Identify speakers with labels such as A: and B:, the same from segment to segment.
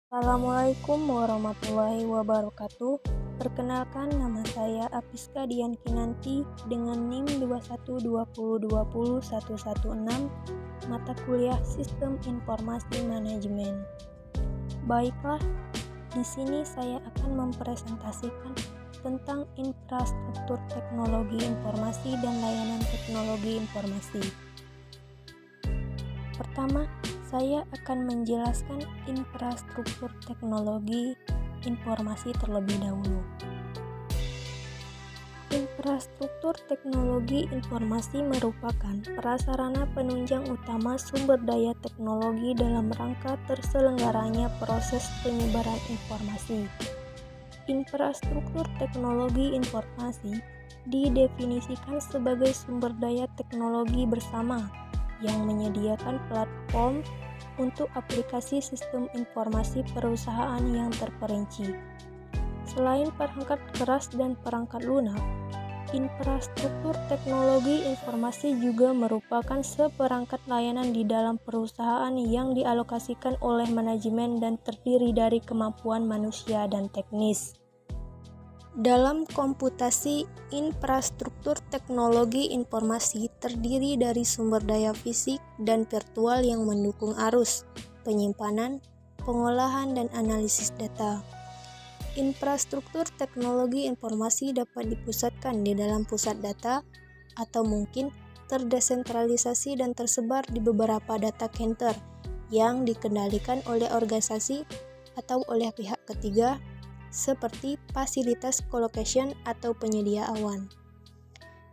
A: Assalamualaikum warahmatullahi wabarakatuh. Perkenalkan, nama saya Apiska Dian Kinanti dengan NIM 212020116, mata kuliah Sistem Informasi Manajemen. Baiklah, di sini saya akan mempresentasikan tentang infrastruktur teknologi informasi dan layanan teknologi informasi. Pertama, saya akan menjelaskan infrastruktur teknologi informasi terlebih dahulu. Infrastruktur teknologi informasi merupakan prasarana penunjang utama sumber daya teknologi dalam rangka terselenggaranya proses penyebaran informasi. Infrastruktur teknologi informasi didefinisikan sebagai sumber daya teknologi bersama yang menyediakan platform untuk aplikasi sistem informasi perusahaan yang terperinci. Selain perangkat keras dan perangkat lunak, infrastruktur teknologi informasi juga merupakan seperangkat layanan di dalam perusahaan yang dialokasikan oleh manajemen dan terdiri dari kemampuan manusia dan teknis. Dalam komputasi, infrastruktur teknologi informasi terdiri dari sumber daya fisik dan virtual yang mendukung arus, penyimpanan, pengolahan, dan analisis data. Infrastruktur teknologi informasi dapat dipusatkan di dalam pusat data atau mungkin terdesentralisasi dan tersebar di beberapa data center yang dikendalikan oleh organisasi atau oleh pihak ketiga seperti fasilitas colocation atau penyedia awan.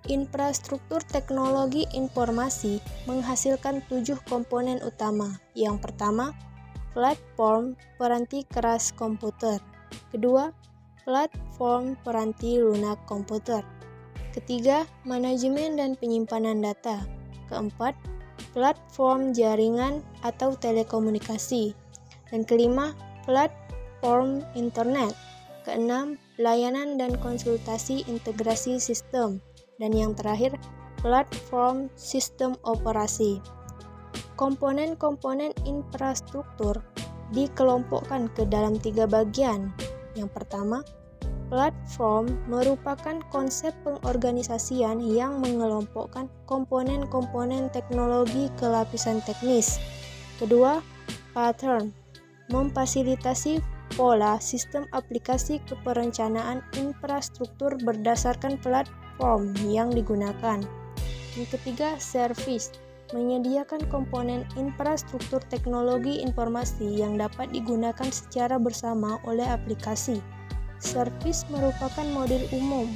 A: Infrastruktur teknologi informasi menghasilkan 7 komponen utama. Yang pertama, platform peranti keras komputer. Kedua, platform peranti lunak komputer. Ketiga, manajemen dan penyimpanan data. Keempat, platform jaringan atau telekomunikasi. Dan kelima, platform internet. Keenam, layanan dan konsultasi integrasi sistem. Dan yang terakhir, platform sistem operasi. Komponen-komponen infrastruktur dikelompokkan ke dalam 3 bagian. Yang pertama, platform merupakan konsep pengorganisasian yang mengelompokkan komponen-komponen teknologi ke lapisan teknis. Kedua, pattern memfasilitasi pola sistem aplikasi ke perencanaan infrastruktur berdasarkan platform yang digunakan. Yang ketiga, service menyediakan komponen infrastruktur teknologi informasi yang dapat digunakan secara bersama oleh aplikasi. Service merupakan model umum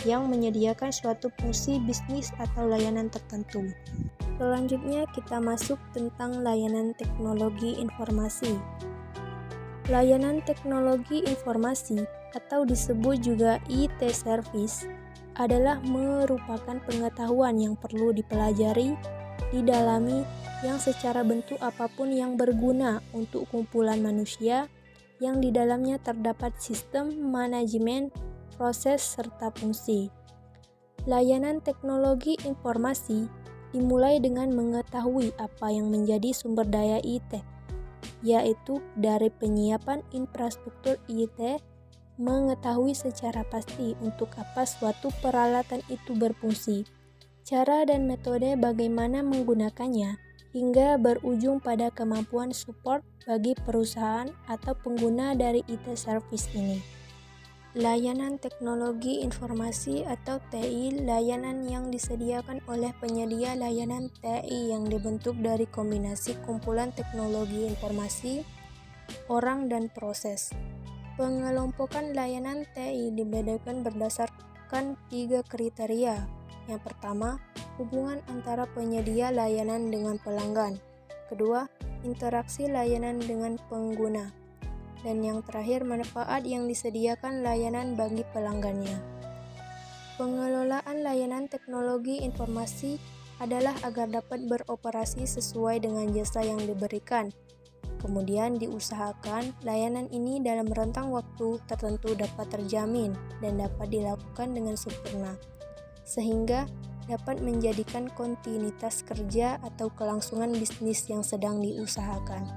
A: yang menyediakan suatu fungsi bisnis atau layanan tertentu. Selanjutnya kita masuk tentang layanan teknologi informasi. Layanan teknologi informasi atau disebut juga IT service adalah merupakan pengetahuan yang perlu dipelajari, didalami, yang secara bentuk apapun yang berguna untuk kumpulan manusia yang di dalamnya terdapat sistem, manajemen, proses, serta fungsi. Layanan teknologi informasi dimulai dengan mengetahui apa yang menjadi sumber daya IT, yaitu dari penyiapan infrastruktur IT, mengetahui secara pasti untuk apa suatu peralatan itu berfungsi, cara dan metode bagaimana menggunakannya, hingga berujung pada kemampuan support bagi perusahaan atau pengguna dari IT service ini. Layanan teknologi informasi atau TI, layanan yang disediakan oleh penyedia layanan TI yang dibentuk dari kombinasi kumpulan teknologi informasi, orang, dan proses. Pengelompokan layanan TI dibedakan berdasarkan 3 kriteria. Yang pertama, hubungan antara penyedia layanan dengan pelanggan. Kedua, interaksi layanan dengan pengguna. Dan yang terakhir, manfaat yang disediakan layanan bagi pelanggannya. Pengelolaan layanan teknologi informasi adalah agar dapat beroperasi sesuai dengan jasa yang diberikan. Kemudian diusahakan layanan ini dalam rentang waktu tertentu dapat terjamin dan dapat dilakukan dengan sempurna, sehingga dapat menjadikan kontinuitas kerja atau kelangsungan bisnis yang sedang diusahakan.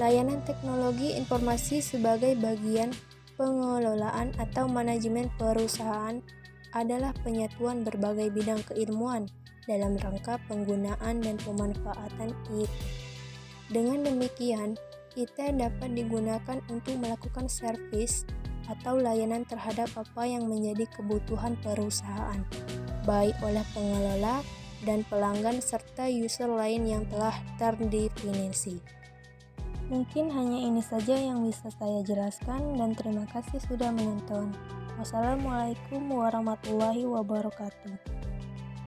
A: Layanan teknologi informasi sebagai bagian pengelolaan atau manajemen perusahaan adalah penyatuan berbagai bidang keilmuan dalam rangka penggunaan dan pemanfaatan IT. Dengan demikian, IT dapat digunakan untuk melakukan servis atau layanan terhadap apa yang menjadi kebutuhan perusahaan, baik oleh pengelola dan pelanggan serta user lain yang telah terdefinisi. Mungkin hanya ini saja yang bisa saya jelaskan dan terima kasih sudah menonton. Wassalamualaikum warahmatullahi wabarakatuh.